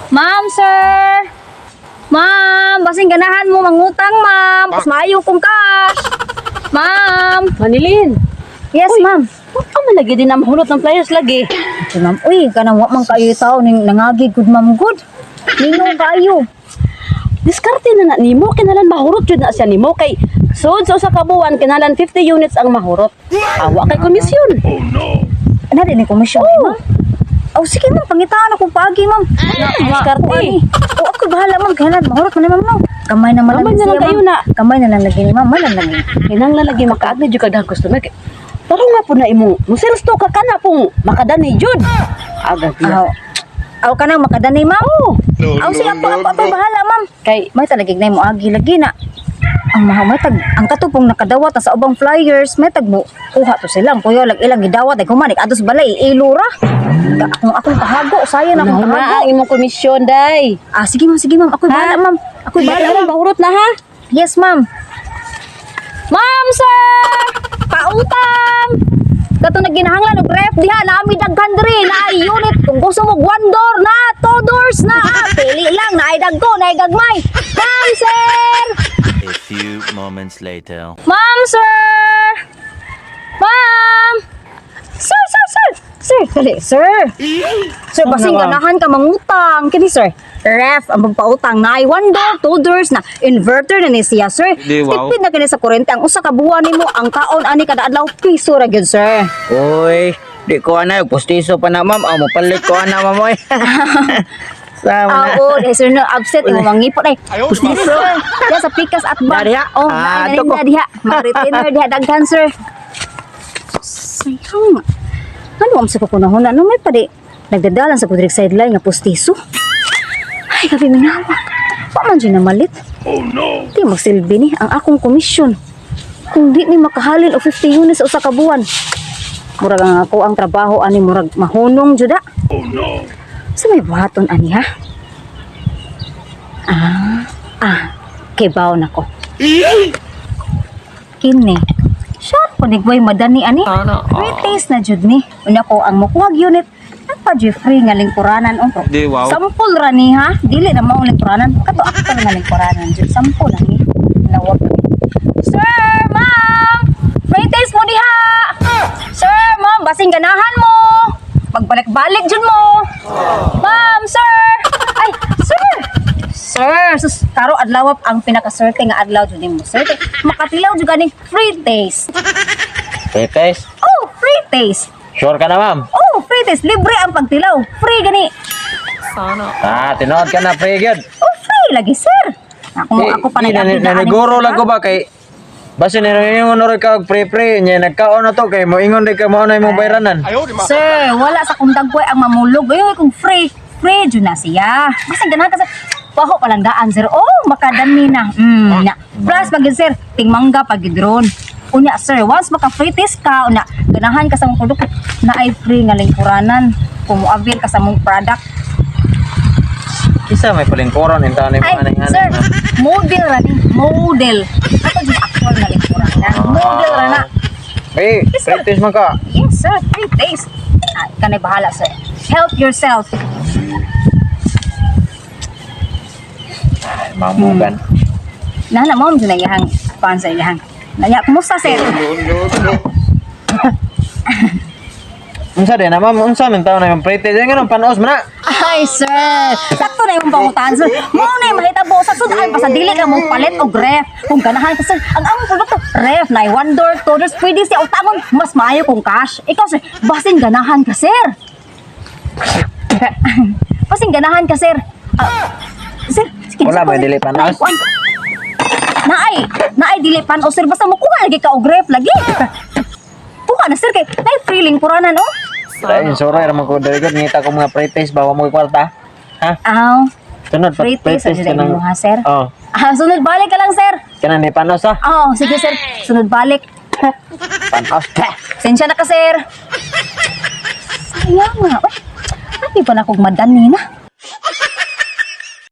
Ma'am, sir! Ma'am, basing ganahan mo mangutang, ma'am. Pas maayo kong cash. Ma'am! Manilin. Yes, ma'am. Huwag ka malagi din na mahulot ng flyers lagi. Okay, ma'am. Uy, kanang wa man kayo tao ning nangagi good, ma'am, good. Ningo kayo. Diskarte na na nimo, kinalan mahurot yun na siya nimo. Kay sud sa usa ka buwan, kinalan 50 units ang mahurot. Awa kay komisyon. Ano din yung komisyon, ma'am? Oh, sige, ma'am. Pangitaan ako pagi, ma'am. Diskarte. O, ako bahala, ma'am. Kailan, mahurot mo na, ma'am, no? Kamay naman Kamay na lang kayo na. Kamay na lang lagi ni ma'am. Malang lagi. Kinang lalagi makaagna jud kag customer. Pero nga po na imo, sales to ka kana pong makadani jud. Aga Aw. Aw ka nang makadani, ma'am. Aw, sige, ako bahala, ma'am. Kay May talagig na mo agi lagi na. Ang mahamatag, ang katupong nakadawat sa ubang flyers, may tag mo kuha to silang. Kuya, ilang gidawat ay kumanik atos balay ilura. Akong tahago, sayang akong ano na tahago. ang imong komisyon day. Sige, ma'am, sige, ma'am. Ako'y bahala, ma'am. Ako'y bahala, ma'am. Mahurot na ha. Yes, ma'am. Ma'am, sir! Pautang! Kato na ginahanglan og ref diha nami daghan diri na ay unit kung gusto mo 1 door na 2 doors na pili lang na ay dagko na ay gagmay. Ma'am, sir! A few moments later. Ma'am, sir! Ma'am! Sir, sir, sir! Sir, dali, sir! Sir, basing ganahan ka mangutang. Kini, sir? Ref, ang magpautang na ay 1 door, 2 doors na inverter na ni siya, sir. Di, wow. Tipid na kini sa kurente. Ang usa ka buwan nimo ang kaon ani kada adlaw piso ra gyud, sir. Uy, di ko ana, pustiso pa na ma'am. Amo palit ko ana ma'am oy. Sama na. Oo, sir, no, upset mo mangipot ay. Pustiso. Diya sa pikas at bag. Dadiha. Oh, Ito ko. diha. Mag-retainer diha daghan, sir. Sayang. Ano ang sa kukunahon? Ano may padi? Nagdadalan sa kudrik sideline nga pustiso. Ay, gabi minawak. Paman dyan na malit. Oh no! Di magsilbi ni ang akong komisyon. Kung di ni makahalin o 50 units o sa kabuan. Murag ang ako ang trabaho ani murag mahunong juda. Oh no! Sa may buhaton ani ha? Kibaw na ko. Kini. Sure, kunigway madani ani. Free taste na jud ni. Una ko ang mukuhag unit. Pa Jeffrey nga lingkuranan onto. Di, wow. Sampol ra ni ha. Dili na mao lingkuranan. Kato aktor nga lingkuranan jud. Sampol lang ni. Nawag. Sir, ma'am. Free taste mo diha. Sir, ma'am, basing ganahan mo. Pagbalik-balik jud mo. Ma'am, sir. Ay, sir. Sir, sus karo adlaw ang pinakaswerte nga adlaw jud nimo. Sir, makatilaw jud ganing free taste. Free taste? Oh, free taste. Sure ka na ma'am? Oh, free taste. Libre ang pagtilaw. Free gani. Tinood ka na free good. Oh, free lagi, sir. Ako pa naniguro lang ko ba kay basta ninungon rin ka free niya nagkaon na to kay mo ingon di ka mo na imong bayranan. Sir, wala sa kundagkoy ang mamulog. Ay, kung free dyan na siya. Basta ganahan ka, sir. Paho palanggaan, sir. Oh, makadami na. Na. Plus, pag sir, tingmangga pag drone. Unya, sir, once maka-free taste ka, una, ganahan ka sa mong produkto na ay free nga lingkuranan. Kung mo-avail ka sa mong product. Isa may palingkuran in taon Ay, sir, model ra ni. Model. Ato yung actual na lingkuranan. Model ra na. Eh, free taste man ka. Yes, sir. Free taste. Kanay bahala, sir. Help yourself. Mamugan. Nana mo, dyan na iyahang pansa iyahang. Nanya, kumusta, sir? Unsa din na ma'am, unsa man taon na yung free taste ngano panos man na. Ay, sir. Sakto na yung pangutan, sir. Muna yung mahitabo sa sudan pa sa dili ka mong palit o ref. Kung ganahan ka, sir, ang among produkto, ref na 1 door, 2 doors, pwede siya utangon, mas maayo kung cash. Ikaw, sir, basing ganahan ka, sir. Basing ganahan ka, sir. Sir, sige. Wala ba dili panos? Naay dili panos, sir. Basta mo kuha lagi ka og ref lagi. Kuha na, sir, kay naay free lingkuranan, oh. Dahil sorry ra man ko dali gud ngita ko mga free taste bawa mo kwarta. Ha? Aw. Sunod pa Free taste ka na mo, ha, sir? Oh. Sunod balik ka lang, sir. Kana ni panos ha? Oo, sige, sir. Sunod balik. Panos. Sensya na ka, sir. Sayang nga. Uy, hindi pa na akong madani na.